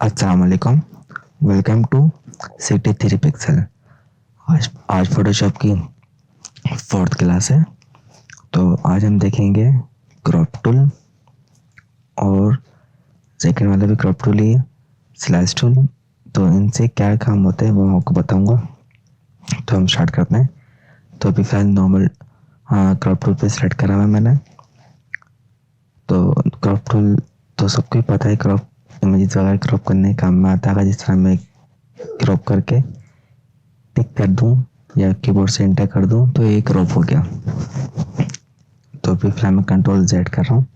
अस्सलाम वालेकुम। Welcome to City Three Pixel. आज फोटोशॉप की फोर्थ क्लास है। तो आज हम देखेंगे क्रॉप टूल और सेकंड वाला भी क्रॉप टूल ही है, स्लैश टूल। तो इनसे क्या काम होता है वो मैं आपको बताऊंगा। तो हम स्टार्ट करते हैं। तो अभी फिलहाल नॉर्मल क्रॉप टूल पे सेलेक्ट करा हुआ है मैंने। तो क्रॉप टूल तो सबको ही पता है, क्रॉप इमेजेस वगैरह क्रॉप करने का काम में आता है। जिस तरह मैं क्रॉप करके टिक कर दूं या कीबोर्ड से एंटर कर दूं तो ये क्रॉप हो गया। तो अभी फिलहाल मैं कंट्रोल जेड कर रहा हूँ।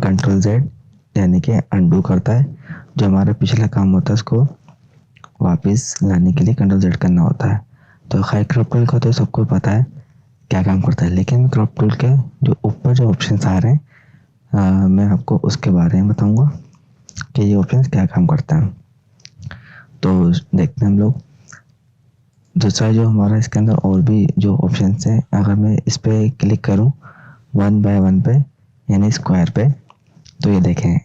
कंट्रोल जेड यानी कि अंडू करता है। जो हमारा पिछला काम होता है उसको वापस लाने के लिए कंट्रोल जेड करना होता है। तो खैर क्रॉप टूल का तो सबको पता है क्या काम करता है, लेकिन क्रॉप टूल के जो ऊपर जो ऑप्शन आ रहे हैं मैं आपको उसके बारे में बताऊंगा कि ये ऑप्शन क्या काम करता है। तो देखते हैं हम लोग। दूसरा जो हमारा इसके अंदर और भी जो ऑप्शंस हैं, अगर मैं इस पर क्लिक करूं 1 बाय 1 पे यानी स्क्वायर पे, तो ये देखें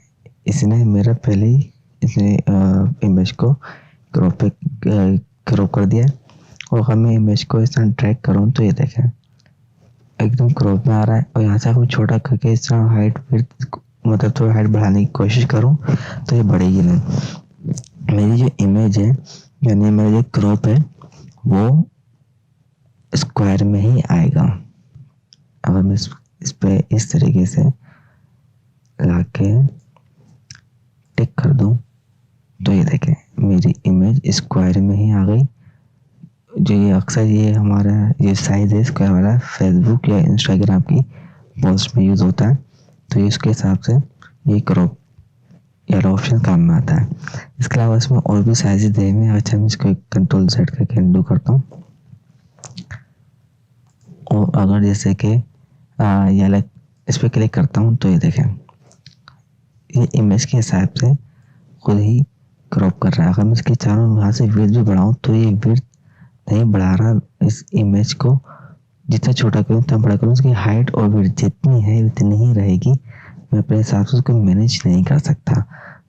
इसने मेरा पहले ही इसने इमेज को क्रॉप कर दिया है। और अगर मैं इमेज को इस तरह ड्रैग करूँ तो ये देखें एकदम क्रॉप में आ रहा है। और यहाँ से अगर छोटा करके इस तरह हाइट मतलब थोड़ा हाइट बढ़ाने की कोशिश करूँ तो ये बढ़ेगी नहीं। मेरी जो इमेज है यानी मेरा जो क्रॉप है वो स्क्वायर में ही आएगा। अगर मैं इस पे इस तरीके से लाके टिक कर दूं तो ये देखें मेरी इमेज स्क्वायर में ही आ गई। जो ये अक्सर ये हमारा ये साइज है स्क्वायर वाला फेसबुक या इंस्टाग्राम की पोस्ट में यूज़ होता है। तो ये उसके हिसाब से ये क्रॉप वाला ऑप्शन काम में आता है। इसके अलावा इसमें और भी साइजेस दे हुए हैं। अच्छा मैं इसको कंट्रोल सेट करके अंडू करता हूँ। और अगर जैसे कि या लाइक इस पर क्लिक करता हूँ तो ये देखें ये इमेज के हिसाब से खुद ही क्रॉप कर रहा है। अगर मैं इसके चारों यहाँ से विड्थ भी बढ़ाऊँ तो ये विड्थ नहीं बढ़ा रहा। इस इमेज को जितना छोटा करूँ उतना बड़ा करूँ, उसकी हाइट और विड्थ जितनी है उतनी ही रहेगी। मैं अपने हिसाब से उसको मैनेज नहीं कर सकता।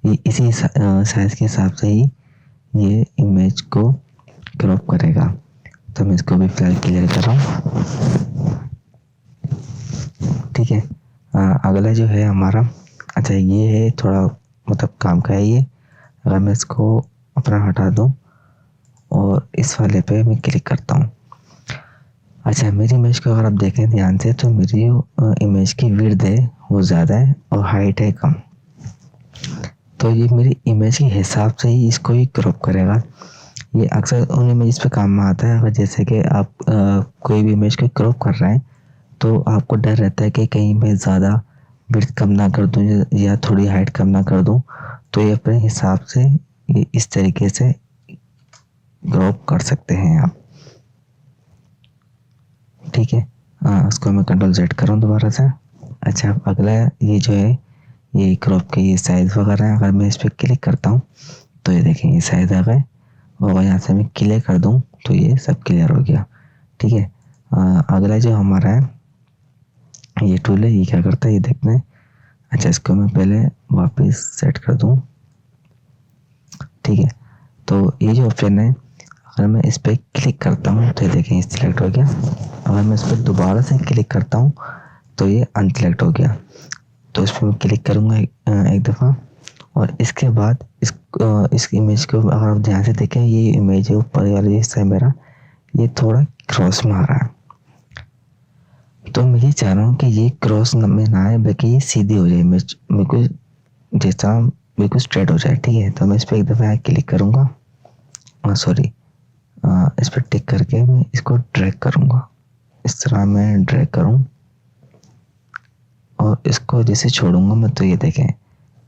ये इसी साइज के हिसाब से ही ये इमेज को क्रॉप करेगा। तो मैं इसको भी फिलहाल क्लियर कर रहा हूँ। ठीक है। अगला जो है हमारा, अच्छा ये है थोड़ा मतलब काम का है ये। अगर मैं इसको अपना हटा दूं और इस वाले पे मैं क्लिक करता हूँ। अच्छा मेरी इमेज को अगर आप देखें ध्यान से तो मेरी इमेज की विड्थ है वो ज़्यादा है और हाइट है कम। तो ये मेरी इमेज के हिसाब से ही इसको ही क्रॉप करेगा। ये अक्सर उन इमेज पे काम में आता है। अगर जैसे कि आप कोई भी इमेज को क्रॉप कर रहे हैं तो आपको डर रहता है कि कहीं मैं ज़्यादा विड्थ कम ना कर दूं या थोड़ी हाइट कम ना कर दूं। तो ये अपने हिसाब से ये इस तरीके से क्रॉप कर सकते हैं आप। ठीक है। उसको मैं कंट्रोल जेड कर रहा हूँ दोबारा से। अच्छा अब अगला ये जो है ये क्रॉप के ये साइज़ वगैरह है। अगर मैं इस पर क्लिक करता हूँ तो ये देखें ये साइज़ आ गए। और यहाँ से मैं क्लियर कर दूँ तो ये सब क्लियर हो गया। ठीक है। अगला जो हमारा है ये टूल है, ये क्या करता है ये देखते हैं। अच्छा इसको मैं पहले वापस सेट कर दूँ। ठीक है। तो ये जो ऑप्शन है अगर मैं इस पर क्लिक करता हूँ तो ये देखें सिलेक्ट हो गया। अगर मैं इस पर दोबारा से क्लिक करता हूँ तो ये अनसेलेक्ट हो गया। तो इस पर मैं क्लिक करूँगा एक दफ़ा और इसके बाद इस इमेज को अगर आप ध्यान से देखें ये इमेज है ऊपर वाला हिस्सा है मेरा ये थोड़ा क्रॉस में आ रहा है। तो मैं ये चाह रहा हूँ कि ये क्रॉस में ना आए बल्कि ये सीधी हो जाए इमेज बिल्कुल जैसा बिल्कुल स्ट्रेट हो जाए। ठीक है। तो मैं इस पर एक दफ़ा क्लिक करूँगा सॉरी इस पर टिक करके मैं इसको ड्रैग करूँगा। इस तरह मैं ड्रैग करूँ और इसको जैसे छोड़ूंगा मैं तो ये देखें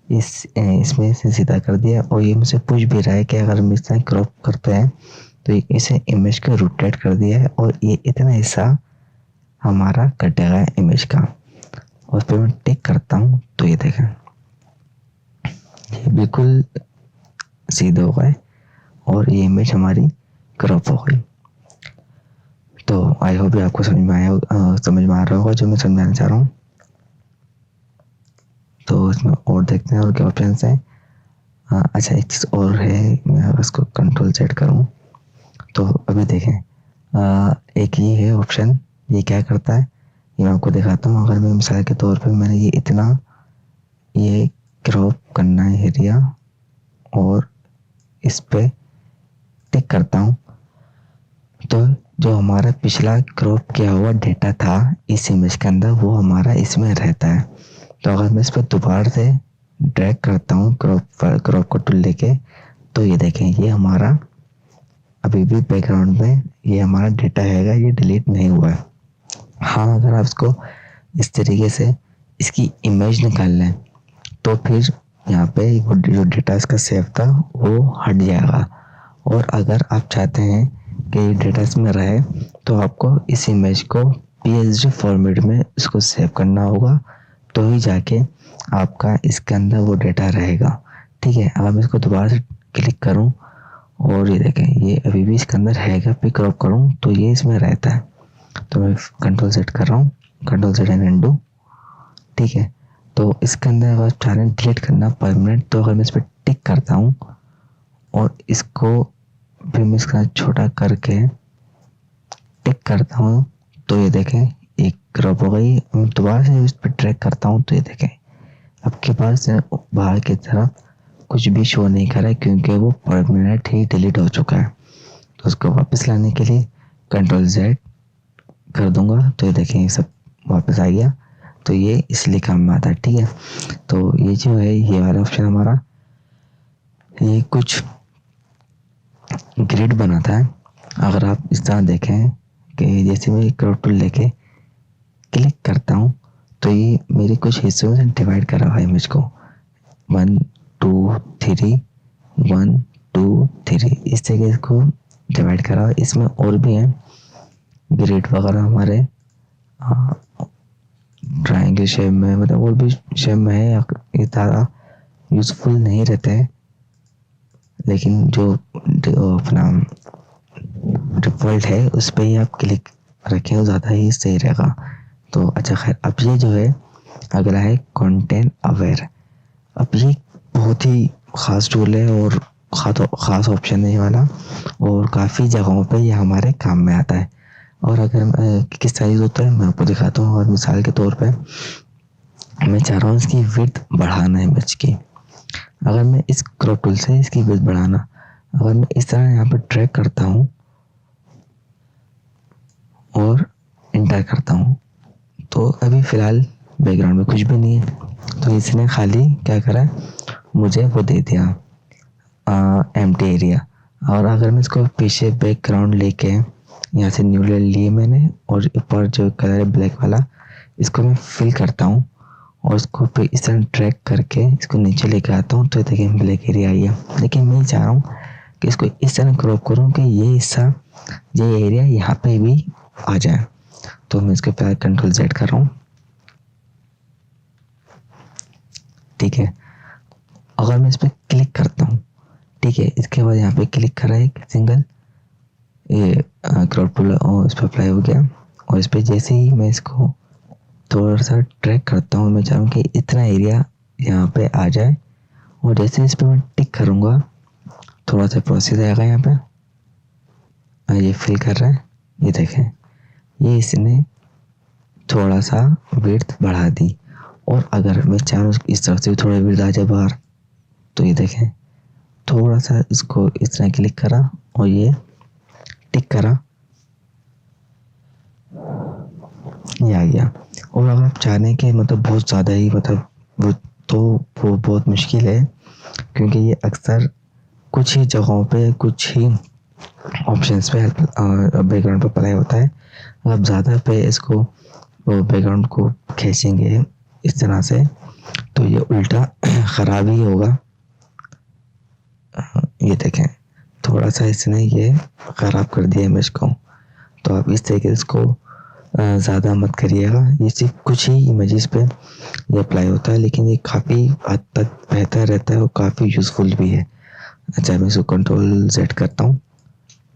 इसमें से सीधा कर दिया। और ये मुझसे पूछ भी रहा है कि अगर हम इस तरह क्रॉप करते हैं तो इसे इमेज को रोटेट कर दिया है और ये इतना हिस्सा हमारा कटेगा इमेज का। और उस पर मैं टिक करता हूँ तो ये देखें ये बिल्कुल सीधा हो गए और ये इमेज हमारी क्रॉप हो गई। तो आई होप आपको समझ में आ रहा होगा जो मैं समझाना चाह रहा हूँ। तो इसमें और देखते हैं और क्या ऑप्शन हैं। अच्छा, एक चीज़ और है, मैं अगर इसको कंट्रोल सेट करूँ तो अभी देखें, एक ये है ऑप्शन, ये क्या करता है ये मैं आपको दिखाता हूँ। अगर मैं मिसाल के तौर पे मैंने ये इतना ये क्रॉप करना है एरिया और इस पे टिक करता हूँ, तो जो हमारा पिछला क्रॉप किया हुआ डेटा था इस इमेज के अंदर वो हमारा इसमें रहता है। तो अगर मैं इस पर दोबारा से ड्रैग करता हूँ क्रॉप को टूल लेके, तो ये देखें ये हमारा अभी भी बैकग्राउंड में ये हमारा डेटा हैगा, ये डिलीट नहीं हुआ है। हाँ, अगर आप इसको इस तरीके से इसकी इमेज निकाल लें तो फिर यहाँ पे जो डेटा इसका सेव था वो हट जाएगा। और अगर आप चाहते हैं कि डेटा इसमें रहे तो आपको इस इमेज को psd फॉर्मेट में इसको सेव करना होगा, तो ही जाके आपका इसके अंदर वो डेटा रहेगा। ठीक है, अगर मैं इसको दोबारा से क्लिक करूं और ये देखें ये अभी भी इसके अंदर हैगा, पिक क्रॉप करूं तो ये इसमें रहता है। तो मैं कंट्रोल सेट कर रहा हूँ, कंट्रोल सेट एंड अनडू। ठीक है, तो इसके अंदर अगर आप चाह रहे हैं डिलीट करना परमानेंट, तो अगर मैं इस पर टिक करता हूँ और इसको फिर मैं इसका छोटा करके टिक करता हूँ तो ये देखें एक क्रॉप हो गई। मैं दोबारा से इस पर ट्रैक करता हूँ तो ये देखें आपके पास बाहर की तरफ कुछ भी शो नहीं कर रहा है, क्योंकि वो परमानेंट ही डिलीट हो चुका है। तो उसको वापस लाने के लिए कंट्रोल जेड कर दूंगा तो ये देखें ये सब वापस आ गया। तो ये इसलिए काम में आता है। ठीक है, तो ये जो है ये वाला ऑप्शन हमारा ये कुछ ग्रिड बनाता है। अगर आप इस तरह देखें कि जैसे मैं क्रॉप टूल लेके क्लिक करता हूँ तो ये मेरे कुछ हिस्सों में डिवाइड करा हुआ है इमेज को, 1 2 3 1 2 3 इस तरीके इसको डिवाइड करा हुआ है। इसमें और भी हैं ग्रिड वगैरह हमारे ट्रायंगल शेप में, मतलब और भी शेप में है। ये ज़्यादा यूज़फुल नहीं रहते हैं, लेकिन जो अपना डिफ़ॉल्ट है उस पर ही आप क्लिक रखें, वो ज़्यादा ही सही रहेगा। तो अच्छा खैर, अब ये जो है अगला है कंटेंट अवेयर। अब ये बहुत ही ख़ास टूल है और ख़ास ऑप्शन है ये वाला, और काफ़ी जगहों पे ये हमारे काम में आता है। और अगर किस साइज़ होता है मैं आपको दिखाता हूँ। और मिसाल के तौर पे मैं चाह रहा हूँ इसकी विड्थ बढ़ाना है इमेज की। अगर मैं इस क्रॉप टूल से इसकी विड्थ बढ़ाना, अगर मैं इस तरह यहाँ पर ड्रैग करता हूँ और इंटर करता हूँ तो अभी फ़िलहाल बैकग्राउंड में कुछ भी नहीं है। तो इसने खाली क्या करा, मुझे वो दे दिया एम्प्टी एरिया। और अगर मैं इसको पीछे बैकग्राउंड लेके यहाँ से न्यू ले लिए मैंने, और ऊपर जो कलर है ब्लैक वाला इसको मैं फिल करता हूँ और इसको फिर इस तरह ट्रैक करके इसको नीचे लेके आता हूँ तो देखिए ब्लैक एरिया आई है। लेकिन मैं चाह रहा हूँ कि इसको इस तरह क्रॉप करूँ कि ये हिस्सा, ये एरिया यहाँ पे भी आ जाए। तो मैं इसके पहले कंट्रोल जेड कर रहा हूँ। ठीक है, अगर मैं इस पर क्लिक करता हूँ, ठीक है, इसके बाद यहाँ पे क्लिक करा एक सिंगल ये क्रॉप टूल और इस पर अप्लाई हो गया। और इस पर जैसे ही मैं इसको थोड़ा सा ट्रैक करता हूँ, मैं चाहूँ कि इतना एरिया यहाँ पे आ जाए, और जैसे इस पर मैं टिक करूँगा थोड़ा सा प्रोसेस आएगा यहाँ पे, ये फिल कर रहा है, ये देखें ये इसने थोड़ा सा विड्थ बढ़ा दी। और अगर मैं चाहूँ इस तरफ से भी थोड़ा विड्थ आ जाए बाहर, तो ये देखें थोड़ा सा इसको इस तरह क्लिक करा और ये टिक करा, ये आ गया। और अगर आप चाहने कि मतलब बहुत ज़्यादा ही मतलब वो बहुत मुश्किल है, क्योंकि ये अक्सर कुछ ही जगहों पे कुछ ही ऑप्शंस पे बैकग्राउंड पे अप्लाई होता है। आप ज़्यादा पे इसको बैकग्राउंड को खींचेंगे इस तरह से तो ये उल्टा ख़राब ही होगा। ये देखें थोड़ा सा इसने ये ख़राब कर दिया इमेज को। तो आप इस तरीके से इसको ज़्यादा मत करिएगा। ये सिर्फ कुछ ही इमेजेस पे ये अप्लाई होता है, लेकिन ये काफ़ी हद तक बेहतर रहता है और काफ़ी यूज़फुल भी है। अच्छा, मैं इसको कंट्रोल सेट करता हूँ,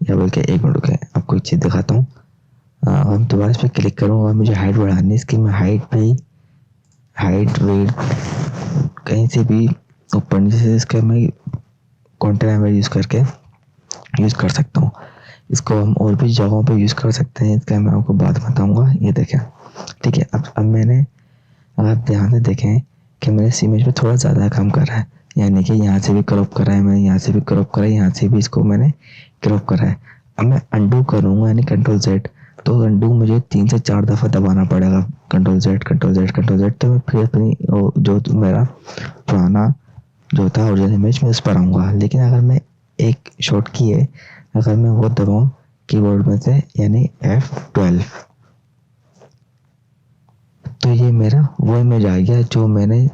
या बोल के एक मिनट रुके आपको एक चीज़ दिखाता हूँ। हम दोबारा इस पर क्लिक करूँगा, मुझे हाइट बढ़ानी है इसकी। मैं हाइट वेट कहीं से भी ऊपर नीचे से इसका मैं कंटेंट इमेज यूज़ करके यूज़ कर सकता हूँ। इसको हम और भी जगहों पे यूज़ कर सकते हैं, इसका मैं आपको बाद में बताऊँगा। ये देखें, ठीक है। अब मैंने, अगर आप ध्यान से देखें कि मैंने इस इमेज में थोड़ा ज़्यादा काम करा है, यानी कि यहाँ से भी क्रॉप करा है मैंने, यहाँ से भी क्रॉप करा है, यहाँ से भी इसको मैंने क्रॉप करा है। अब मैं अंडू करूँगा यानी कंट्रोल जेड, तो अंडू मुझे 3 से 4 दफ़ा दबाना पड़ेगा, control Z control Z control Z. तो मैं फिर अपनी जो मेरा पुराना जो था ओरिजिनल इमेज में उस पर आऊँगा। लेकिन अगर मैं एक शॉर्ट की है, अगर मैं वो दबाऊँ कीबोर्ड में से यानी F12, तो ये मेरा वो इमेज आ गया जो मैंने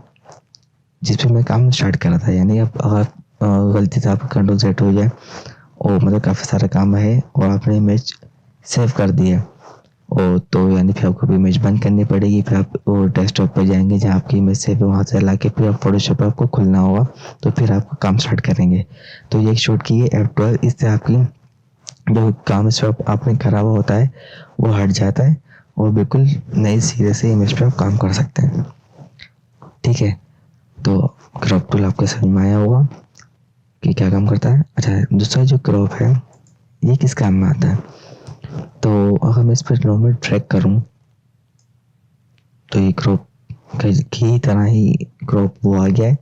जिस पे मैं काम स्टार्ट करा था। यानी अब अगर गलती से आपका कंट्रोल सेट हो जाए और मतलब काफ़ी सारा काम है और आपने इमेज सेव कर दिया और तो यानी फिर आपको इमेज बंद करनी पड़ेगी। फिर आप वो डेस्कटॉप पर जाएंगे जहाँ आपकी इमेज सेव है, वहाँ से ला के फिर आप फोटोशॉप पर आपको खुलना होगा, तो फिर आपका काम स्टार्ट करेंगे। तो ये एक शॉर्ट की है F12, इससे आपकी जो काम इस पर आपने करा हुआ होता है वो हट जाता है और बिल्कुल नई सीधे से इमेज पे आप काम कर सकते हैं, ठीक है। तो क्रॉप टूल आपको समझ में आया होगा कि क्या काम करता है। अच्छा, दूसरा जो क्रॉप है ये किस काम में आता है, तो अगर मैं इस पर नॉर्मल ट्रैक करूं तो ये क्रॉप की तरह ही क्रॉप वो आ गया है,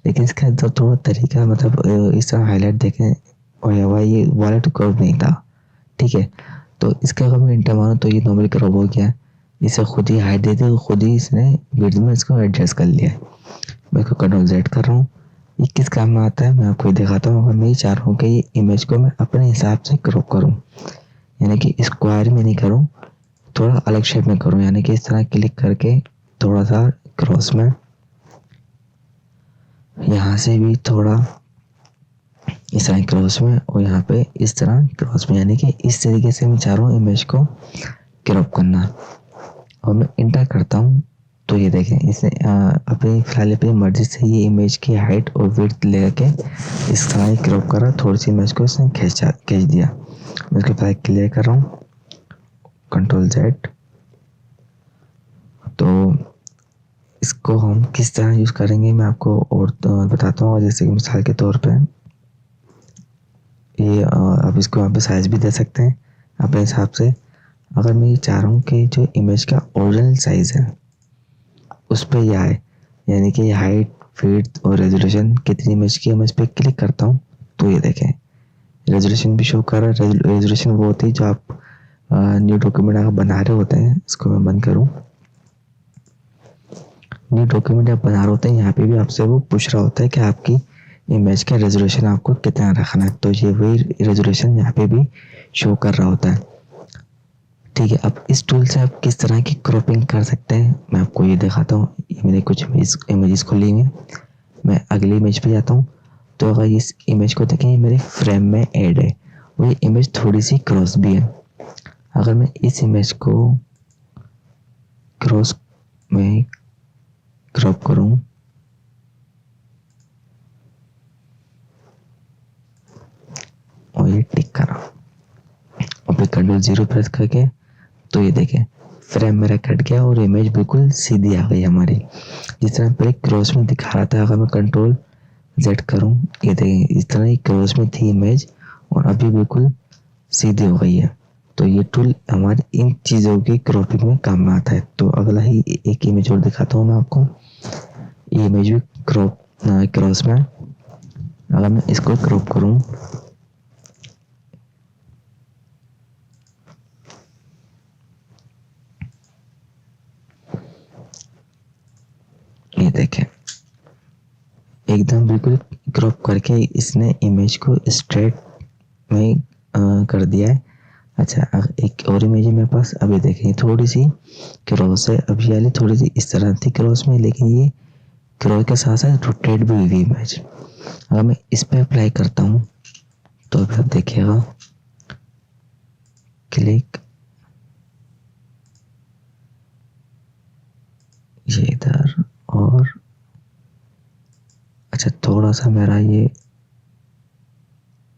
लेकिन इसका जो थोड़ा तरीका मतलब इस तरह हाईलाइट देखें और ये वाला तो क्रॉप नहीं था, ठीक है। तो इसका अगर मैं इंटर मारूं तो ये नॉर्मल क्रॉप हो गया है। इसे खुद ही हाइट देते खुद ही इसने विड्थ में इसको एडजस्ट कर लिया है। मैं इसको कंट्रोल जेड कर रहा हूँ। ये किस काम में आता है मैं आपको ये दिखाता हूँ। अगर मैं ये चाह रहा हूँ कि ये इमेज को मैं अपने हिसाब से क्रॉप करूँ, यानी कि स्क्वायर में नहीं करूँ, थोड़ा अलग शेप में करूँ, यानी कि इस तरह क्लिक करके थोड़ा सा क्रॉस में, यहाँ से भी थोड़ा इस तरह क्रॉस में और यहाँ पे इस तरह क्रॉस में, यानी कि इस तरीके से मैं चाह रहा हूँ इमेज को क्रॉप करना। और मैं इंटर करता हूँ तो ये देखें इसने अपनी फिलहाल अपनी मर्जी से ये इमेज की हाइट और विड्थ लेके इस तरह क्रॉप करा, थोड़ी सी इमेज को इसने खींच दिया। मैं इसको फिलहाल क्लियर कर रहा हूँ, कंट्रोल जेड। तो इसको हम किस तरह यूज़ करेंगे मैं आपको और बताता हूँ। जैसे कि मिसाल के तौर पे ये आप इसको यहाँ पे साइज़ भी दे सकते हैं अपने हिसाब से। अगर मैं ये चाह रहा हूँ कि जो इमेज का ओरिजिनल साइज़ है उस पर यह आए, यानी कि हाइट विड्थ और रेजोल्यूशन कितनी इमेज की, मैं इस पर क्लिक करता हूँ तो ये देखें रेजोल्यूशन भी शो कर रहा है। रेजोल्यूशन वो होती है जो आप न्यू डॉक्यूमेंट अगर बना रहे होते हैं, इसको मैं बंद करूँ, न्यू डॉक्यूमेंट आप बना रहे होते हैं, यहाँ पे भी आपसे वो पूछ रहा होता है कि आपकी इमेज का रेजोल्यूशन आपको कितना रखना है। तो ये वही रेजोल्यूशन यहाँ पे भी शो कर रहा होता है, ठीक है। अब इस टूल से आप किस तरह की क्रॉपिंग कर सकते हैं मैं आपको ये दिखाता हूँ। ये मैंने कुछ इमेजेस खोली हैं, मैं अगली इमेज पे जाता हूँ। तो अगर इस इमेज को देखें मेरे फ्रेम में ऐड है और ये इमेज थोड़ी सी क्रॉस भी है। अगर मैं इस इमेज को क्रॉस में क्रॉप करूँ और ये टिक करा और फिर कंट्रोल 0 प्रेस करके, तो ये देखें फ्रेम मेरा कट गया और इमेज बिल्कुल सीधी आ गई हमारी, जिस तरह पहले क्रॉस में दिखा रहा था। अगर मैं कंट्रोल जेड करूँ ये देखें इस तरह ही क्रॉस में थी इमेज और अभी बिल्कुल सीधी हो गई है। तो ये टूल हमारे इन चीज़ों की क्रॉपिंग में काम में आता है। तो अगला ही एक इमेज और दिखाता हूँ मैं आपको। ये इमेज भी क्रॉस में, अगर मैं इसको क्रॉप करूँ ये देखें एकदम बिल्कुल क्रॉप करके इसने इमेज को स्ट्रेट में कर दिया है। अच्छा, एक और इमेज है मेरे पास, अभी देखें थोड़ी सी क्रॉस है, अभी वाली थोड़ी सी इस तरह थी क्रॉस में, लेकिन ये क्रॉस के साथ साथ रोटेट भी हुई इमेज। अगर मैं इस पर अप्लाई करता हूँ तो अभी आप देखिएगा क्लिक, ये इधर और अच्छा थोड़ा सा मेरा ये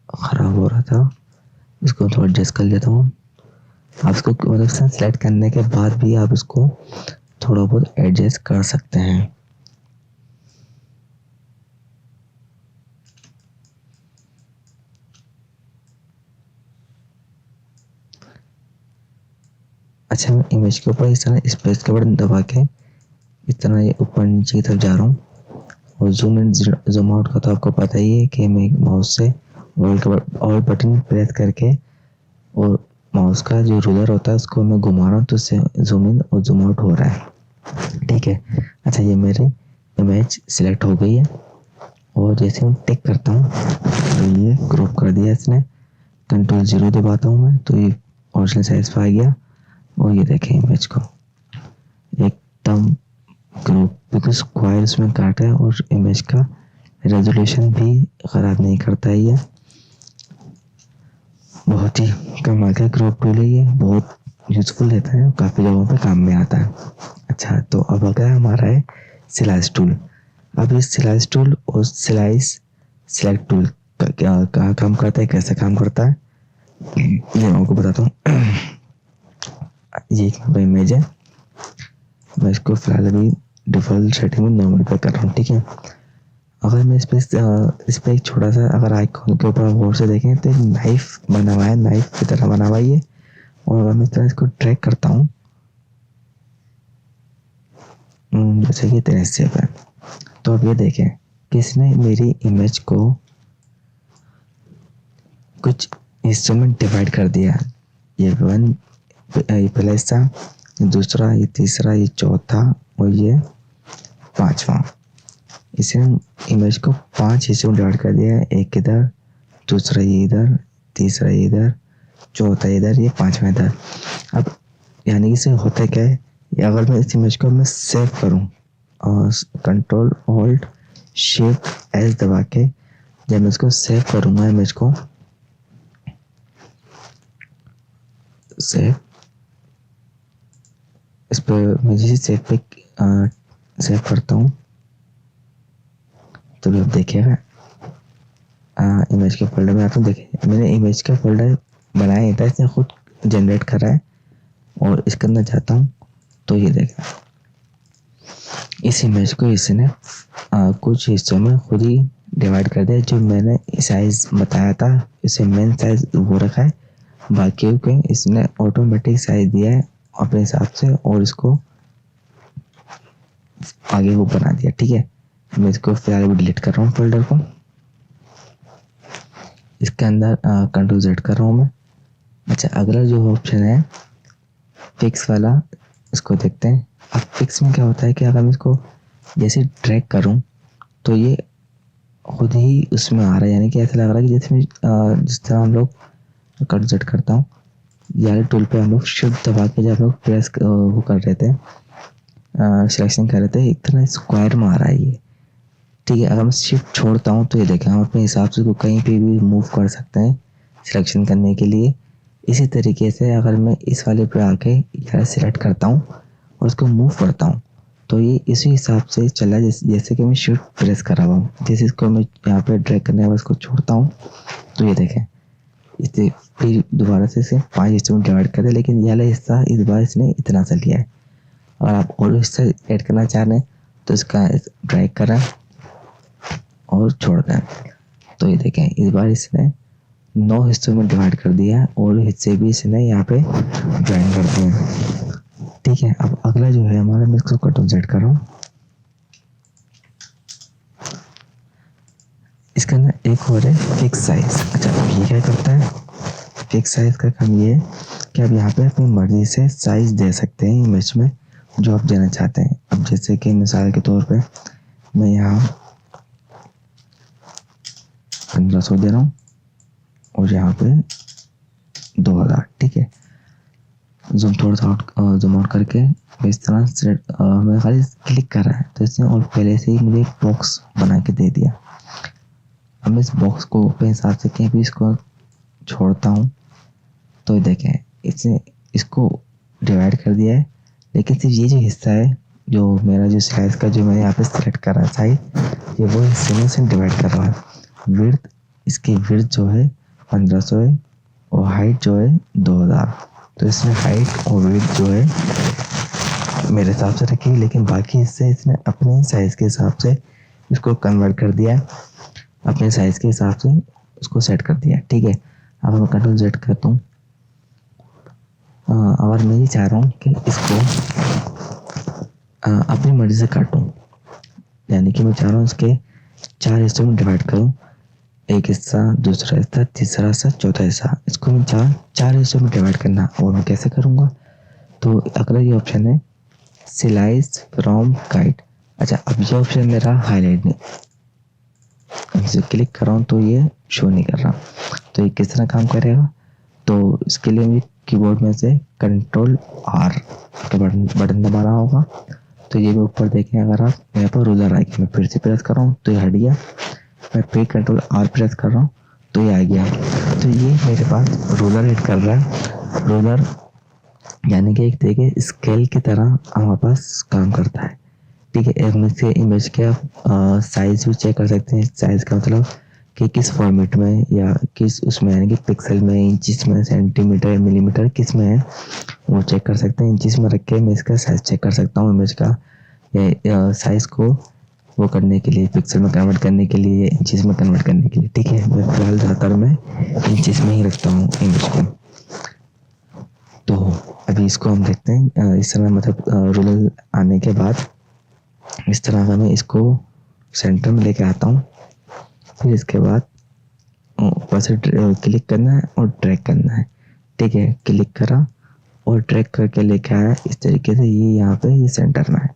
ख़राब हो रहा था, इसको थोड़ा एडजस्ट कर लेता हूँ। आप इसको मतलब सेलेक्ट करने के बाद भी आप इसको थोड़ा बहुत एडजस्ट कर सकते हैं। अच्छा, मैं इमेज के ऊपर इस तरह स्पेस के बटन दबा के इस तरह ये ऊपर नीचे की तरफ जा रहा हूँ। और जूम इन जूम आउट का तो आपको पता ही है कि मैं माउस से ऑल बटन प्रेस करके और माउस का जो रूलर होता है उसको मैं घुमा रहा हूँ, तो उससे जूम इन और जूम आउट हो रहा है। ठीक है, अच्छा ये मेरी इमेज सिलेक्ट हो गई है और जैसे मैं टिक करता हूँ तो ये क्रॉप कर दिया इसने। कंट्रोल 0 दबाता हूँ मैं तो ये ओरिजिनल साइज पे आ गया। और ये देखें इमेज को एकदम क्रॉप, बिल्कुल स्क्वायर उसमें काटा है और इमेज का रेजोल्यूशन भी ख़राब नहीं करता है। ये बहुत ही कमाल का क्रॉप टूल है, ये बहुत यूज़फुल रहता है, काफ़ी जगहों पे काम में आता है। अच्छा, तो अब अगला हमारा है स्लाइस टूल। अब इस स्लाइस टूल और स्लाइस सेलेक्ट टूल का क्या काम करता है, कैसे काम करता है ये मैं आपको बताता हूँ। ये एक इमेज है, मैं इसको फिलहाल अभी डिफ़ॉल्ट सेटिंग में नॉर्मल पे कर रहा हूँ। ठीक है, अगर मैं इस पे एक छोटा सा अगर आइकॉन के ऊपर गौर से देखें तो एक नाइफ बना हुआ है, नाइफ की तरह बना हुआ है ये। और अगर मैं इस तरह इसको ड्रैग करता हूँ जैसे कि तेरे से है, तो अब ये देखें किसने मेरी इमेज को कुछ हिस्सों में डिवाइड कर दिया। ये पहला हिस्सा, दूसरा, ये तीसरा, ये चौथा और ये पांचवा। इसने इमेज को 5 हिस्सों में डिवाइड कर दिया है, एक इधर, दूसरा ये इधर, तीसरा ये इधर, चौथा इधर, ये पांचवा इधर। अब यानी कि इसे होता क्या है, अगर मैं इस इमेज को मैं सेव करूं और कंट्रोल ऑल्ट शिफ्ट एस दबा के जब मैं इसको सेव करूंगा, इमेज को सेव, इस पर मैं जैसे सेव पे सेव करता हूँ तो अब देखिएगा इमेज के फोल्डर में आता हूँ। देखिए मैंने इमेज का फोल्डर बनाया नहीं था, इसने खुद जनरेट करा है। और इसके अंदर जाता हूँ तो ये देखा इस इमेज को इसने कुछ हिस्सों में खुद ही डिवाइड कर दिया। जो मैंने साइज बताया था इसे मेन साइज वो रखा है, बाकी के इसने ऑटोमेटिक साइज दिया है अपने हिसाब से और इसको आगे वो बना दिया। ठीक है, मैं इसको फिलहाल भी डिलीट कर रहा हूँ फोल्डर को। इसके अंदर कंट्रोल Z कर रहा हूँ मैं। अच्छा, अगला जो ऑप्शन है फिक्स वाला, इसको देखते हैं। अब फिक्स में क्या होता है कि अगर मैं इसको जैसे ड्रैग करूं तो ये खुद ही उसमें आ रहा है, यानी कि ऐसा लग रहा है कि जैसे जिस तरह हम लोग कंट्रोल Z करता हूँ, यार टूल पे हम लोग शिफ्ट दबा के जब लोग प्रेस वो कर रहे थे सिलेक्शन कर रहे थे, एक तरह स्क्वायर में आ रहा है ये। ठीक है, अगर मैं शिफ्ट छोड़ता हूँ तो ये देखें हम अपने हिसाब से इसको कहीं पे भी मूव कर सकते हैं सिलेक्शन करने के लिए। इसी तरीके से अगर मैं इस वाले पे आके यहाँ सिलेक्ट करता हूँ और उसको मूव करता हूँ तो ये इसी हिसाब से चला, जैसे कि मैं शिफ्ट प्रेस कर रहा हूँ। जैसे इसको मैं यहाँ पे ड्रैग करने के बाद इसको छोड़ता हूँ तो ये देखें इसे फिर दोबारा से इसे 5 हिस्सों में डिवाइड कर दे, लेकिन ये वाला हिस्सा इस बार इसने इतना सा लिया है। अगर आप और हिस्सा ऐड करना चाह रहे हैं तो इसका ड्रैग करें और छोड़ दें तो ये देखें इस बार इसने 9 हिस्सों में डिवाइड कर दिया है और हिस्से भी इसने यहाँ पे ज्वाइन कर दिए हैं। ठीक है, अब अगला जो है हमारा, मैं इसको कंट्रोल Z कर रहा हूँ। इसके अंदर एक और है फिक्स साइज। अच्छा, अब ये क्या करता है, फिक्स साइज का काम ये है कि आप यहाँ पे अपनी मर्जी से साइज दे सकते हैं इमेज में जो आप देना चाहते हैं। अब जैसे कि मिसाल के तौर पे मैं यहाँ 1500 दे रहा हूँ और यहाँ पे 2000। ठीक है, जूम थोड़ा सा जूम आउट करके इस तरह से मैं खाली क्लिक कर रहा है तो इसने और पहले से ही मुझे एक बॉक्स बना के दे दिया। अब मैं इस बॉक्स को अपने हिसाब से कहीं भी इसको छोड़ता हूँ तो देखें इसने इसको डिवाइड कर दिया है, लेकिन सिर्फ ये जो हिस्सा है जो मेरा जो साइज का जो मैंने यहाँ पे सेलेक्ट करा है साइज, ये वो हिस्से में से डिवाइड कर रहा है। विड्थ, इसकी विड्थ जो है 1500 है और हाइट जो है 2000। तो इसने हाइट और विड्थ जो है मेरे हिसाब से रखी, लेकिन बाकी हिस्से इसने अपने साइज़ के हिसाब से इसको कन्वर्ट कर दिया, अपने साइज़ के हिसाब से उसको सेट कर दिया। ठीक है, अब मैं कंट्रोल Z करता हूँ और मैं ये चाह रहा हूँ कि इसको अपनी मर्ज़ी से काटूँ, यानी कि मैं चाह रहा हूँ इसके 4 हिस्सों में डिवाइड करूँ, एक हिस्सा, दूसरा हिस्सा, तीसरा हिस्सा, चौथा हिस्सा। इसको मैं चार हिस्सों में डिवाइड करना, और मैं कैसे करूँगा? तो अगला ये ऑप्शन है स्लाइस फ्रॉम गाइड। अच्छा, अब ये ऑप्शन मेरा हाईलाइट नहीं, इसे क्लिक कर रहा हूँ तो ये शो नहीं कर रहा। तो ये किस तरह काम करेगा? तो इसके लिए मुझे कीबोर्ड में से कंट्रोल R का बटन दबाना होगा। तो ये भी ऊपर देखें, अगर आप यहाँ पर रूलर आएगी, मैं फिर से प्रेस कर रहा हूँ तो ये हट गया। मैं फिर कंट्रोल R प्रेस कर रहा हूँ तो ये आ गया। तो ये मेरे पास रूलर हिट कर रहा है। रूलर यानी कि एक तरीके स्केल की तरह हमारे पास काम करता है। ठीक है, एक से इमेज के आप साइज़ भी चेक कर सकते हैं। साइज़ का मतलब कि किस फॉर्मेट में या किस उसमें, यानी कि पिक्सल में, इंचिस में, सेंटीमीटर, मिलीमीटर किस में है वो चेक कर सकते हैं। इंचिस में रख के मैं इसका साइज़ चेक कर सकता हूँ इमेज का, या साइज़ को वो करने के लिए, पिक्सल में कन्वर्ट करने के लिए, इंचिस में कन्वर्ट करने के लिए। ठीक है, मैं फिलहाल ज़्यादातर मैं इंचिस में ही रखता हूँ इमेज को। तो अभी इसको हम देखते हैं। इस तरह मतलब रूलर आने के बाद इस तरह का मैं इसको सेंटर में लेके आता हूँ। फिर इसके बाद ऊपर से क्लिक करना है और ड्रैग करना है। ठीक है, क्लिक करा और ड्रैग करके लेके आया इस तरीके से, ये यहाँ पे ये सेंटर में है।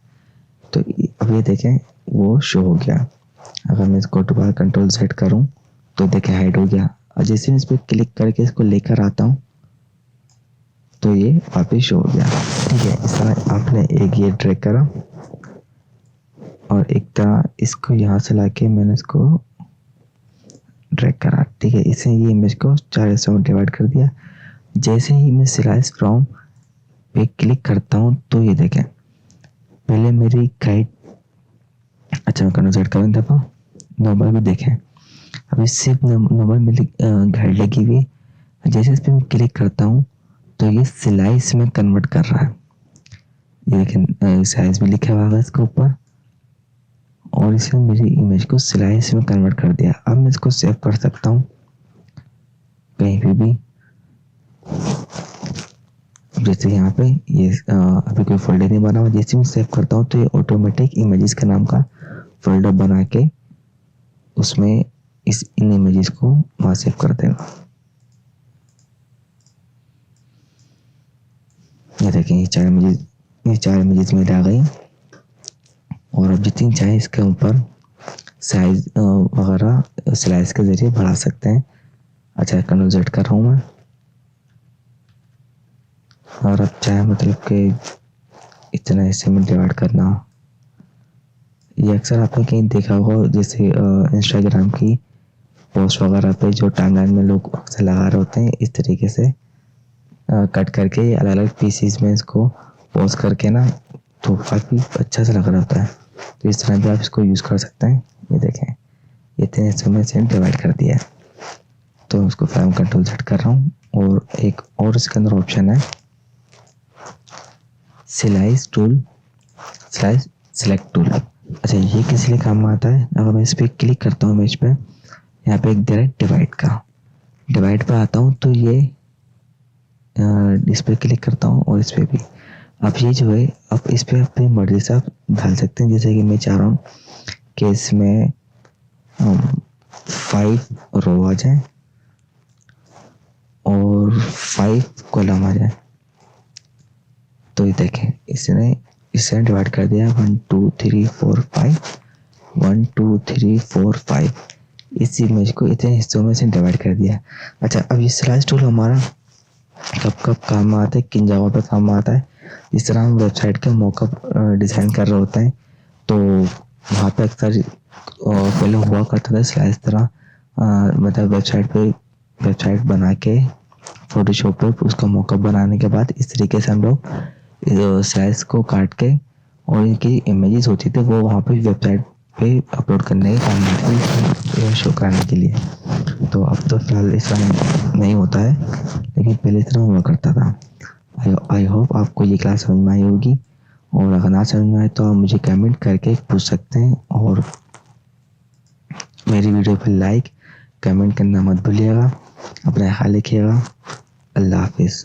तो अब ये देखें वो शो हो गया। अगर मैं इसको दोबारा कंट्रोल Z करूँ तो देखें हाइड हो गया, और जैसे मैं इस पर क्लिक करके इसको लेकर आता हूँ तो ये वापस शो हो गया। ठीक है, इस तरह आपने एक ये ड्रैग करा और एक तरह इसको यहाँ से लाके मैंने इसको ड्रैग करा। ठीक है, इसे ये इमेज को 4 हिस्सों में डिवाइड कर दिया। जैसे ही मैं स्लाइस फ्रॉम पे क्लिक करता हूँ तो ये देखें, पहले मेरी गाइड, अच्छा मैं कंट्रोल Z करूँ दबा, नॉर्मल में देखें, अभी सिर्फ नॉर्मल में गाइड लगी हुई। जैसे इस पर मैं क्लिक करता हूँ तो ये स्लाइस में कन्वर्ट कर रहा है। ये देखें साइज भी लिखा हुआ है इसके ऊपर, और इसने मेरी इमेज को स्लाइस में कन्वर्ट कर दिया। अब मैं इसको सेव कर सकता हूँ कहीं पे भी, जैसे यहाँ पे ये अभी कोई फोल्डर नहीं बना हुआ। जैसे मैं सेव करता हूँ तो ये ऑटोमेटिक इमेजेस के नाम का फोल्डर बना के उसमें इन इमेजेस को वहाँ सेव कर देगा। ये देखें, ये चार इमेजेस मेरे आ गई, और अब जितनी चाहे इसके ऊपर साइज वगैरह स्लाइस के ज़रिए बढ़ा सकते हैं। अच्छा, कंट्रोल Z कर रहा हूँ मैं, और अब चाहे मतलब कि इतना हिस्से में डिवाइड करना। ये अक्सर आपने कहीं देखा होगा, जैसे इंस्टाग्राम की पोस्ट वगैरह पे जो टाइमलाइन में लोग अक्सर लगा रहे होते हैं, इस तरीके से कट करके अलग अलग पीसीज में इसको पोस्ट करके ना, तो काफ़ी अच्छा सा लग रहा होता है। तो इस तरह भी आप इसको यूज़ कर सकते हैं। ये देखें, इतने हिस्सों में से डिवाइड कर दिया है। तो उसको फिर मैं कंट्रोल Z कर रहा हूँ, और एक और इसके अंदर ऑप्शन है स्लाइस सेलेक्ट टूल। अच्छा, ये किस लिए काम में आता है? अगर मैं इस पर क्लिक करता हूँ इमेज पे, यहाँ पे एक दे रहा है डिवाइड का, डिवाइड पे आता हूँ तो ये इस पर क्लिक करता हूँ और इस पर भी। अब ये जो है, अब इस पर अपनी मर्जी से आप ढाल सकते हैं। जैसे कि मैं चाह रहा हूँ कि इसमें 5 रो आ जाए और 5 कॉलम आ जाए। तो ये देखें, इसने डिवाइड कर दिया 1 2 3 4 5, 1 2 3 4 5। इस इमेज को इतने हिस्सों में से डिवाइड कर दिया। अच्छा, अब ये स्लाइस टूल हमारा कब कब काम में आता है, किन जगहों पे काम में आता है? जिस तरह हम वेबसाइट के मॉकअप डिज़ाइन कर रहे होते हैं, तो वहाँ पे अक्सर पहले हुआ करता था स्लाइस तरह, मतलब वेबसाइट बना के फोटोशॉप पे उसका मॉकअप बनाने के बाद इस तरीके से हम लोग स्लाइस को काट के, और इनकी इमेजेस होती थी वो वहाँ पे वेबसाइट पे अपलोड करने के काम में शो कराने के लिए। तो अब तो फिलहाल इस तरह नहीं होता है, लेकिन पहले इस तरह हुआ करता था। आई होप आपको ये क्लास समझ में आई होगी, और अगर ना समझ में आए तो आप मुझे कमेंट करके पूछ सकते हैं, और मेरी वीडियो पर लाइक कमेंट करना मत भूलिएगा। अपना ख्याल रखिएगा। अल्लाह हाफिज़।